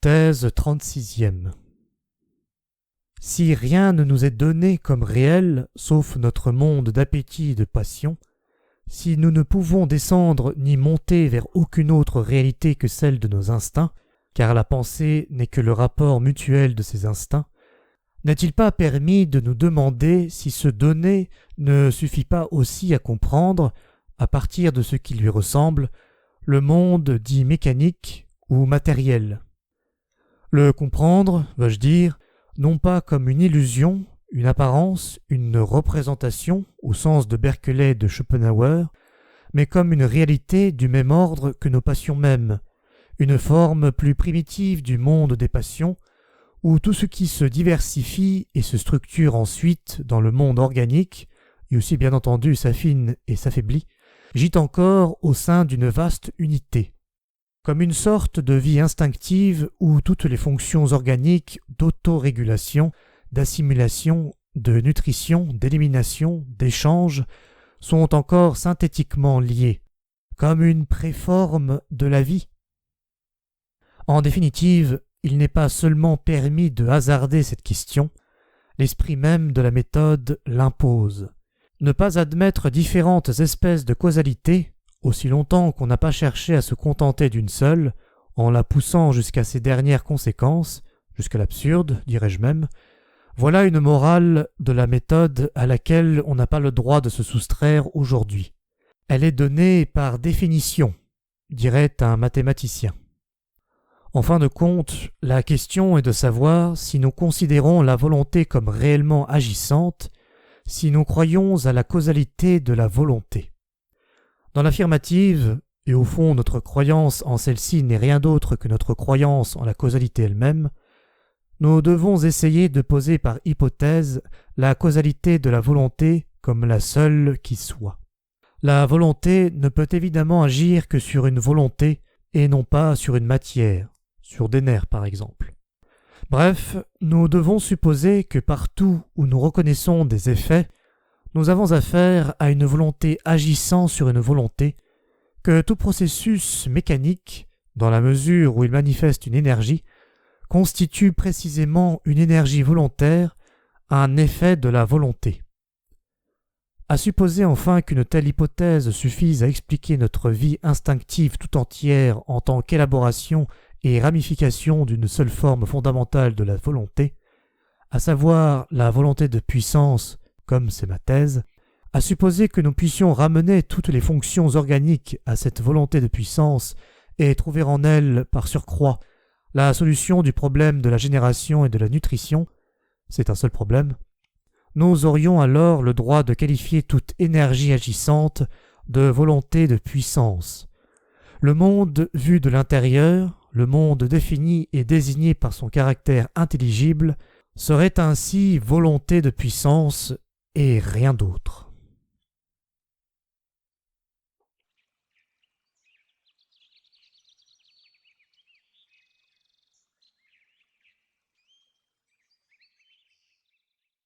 Thèse 36e. Si rien ne nous est donné comme réel, sauf notre monde d'appétit et de passion, si nous ne pouvons descendre ni monter vers aucune autre réalité que celle de nos instincts, car la pensée n'est que le rapport mutuel de ces instincts, n'est-il pas permis de nous demander si ce donné ne suffit pas aussi à comprendre, à partir de ce qui lui ressemble, le monde dit mécanique ou matériel? Le comprendre, veux-je dire, non pas comme une illusion, une apparence, une représentation, au sens de Berkeley et de Schopenhauer, mais comme une réalité du même ordre que nos passions mêmes, une forme plus primitive du monde des passions, où tout ce qui se diversifie et se structure ensuite dans le monde organique, et aussi bien entendu s'affine et s'affaiblit, gît encore au sein d'une vaste unité, comme une sorte de vie instinctive où toutes les fonctions organiques d'autorégulation, d'assimilation, de nutrition, d'élimination, d'échange sont encore synthétiquement liées, comme une préforme de la vie. En définitive, il n'est pas seulement permis de hasarder cette question, l'esprit même de la méthode l'impose. Ne pas admettre différentes espèces de causalité, aussi longtemps qu'on n'a pas cherché à se contenter d'une seule, en la poussant jusqu'à ses dernières conséquences, jusqu'à l'absurde, dirais-je même, voilà une morale de la méthode à laquelle on n'a pas le droit de se soustraire aujourd'hui. Elle est donnée par définition, dirait un mathématicien. En fin de compte, la question est de savoir si nous considérons la volonté comme réellement agissante, si nous croyons à la causalité de la volonté. Dans l'affirmative, et au fond notre croyance en celle-ci n'est rien d'autre que notre croyance en la causalité elle-même, nous devons essayer de poser par hypothèse la causalité de la volonté comme la seule qui soit. La volonté ne peut évidemment agir que sur une volonté et non pas sur une matière, sur des nerfs par exemple. Bref, nous devons supposer que partout où nous reconnaissons des effets, nous avons affaire à une volonté agissant sur une volonté, que tout processus mécanique, dans la mesure où il manifeste une énergie, constitue précisément une énergie volontaire, un effet de la volonté. À supposer enfin qu'une telle hypothèse suffise à expliquer notre vie instinctive tout entière en tant qu'élaboration et ramification d'une seule forme fondamentale de la volonté, à savoir la volonté de puissance, comme c'est ma thèse, à supposer que nous puissions ramener toutes les fonctions organiques à cette volonté de puissance et trouver en elle, par surcroît, la solution du problème de la génération et de la nutrition, c'est un seul problème, nous aurions alors le droit de qualifier toute énergie agissante de volonté de puissance. Le monde vu de l'intérieur, le monde défini et désigné par son caractère intelligible, serait ainsi volonté de puissance et rien d'autre.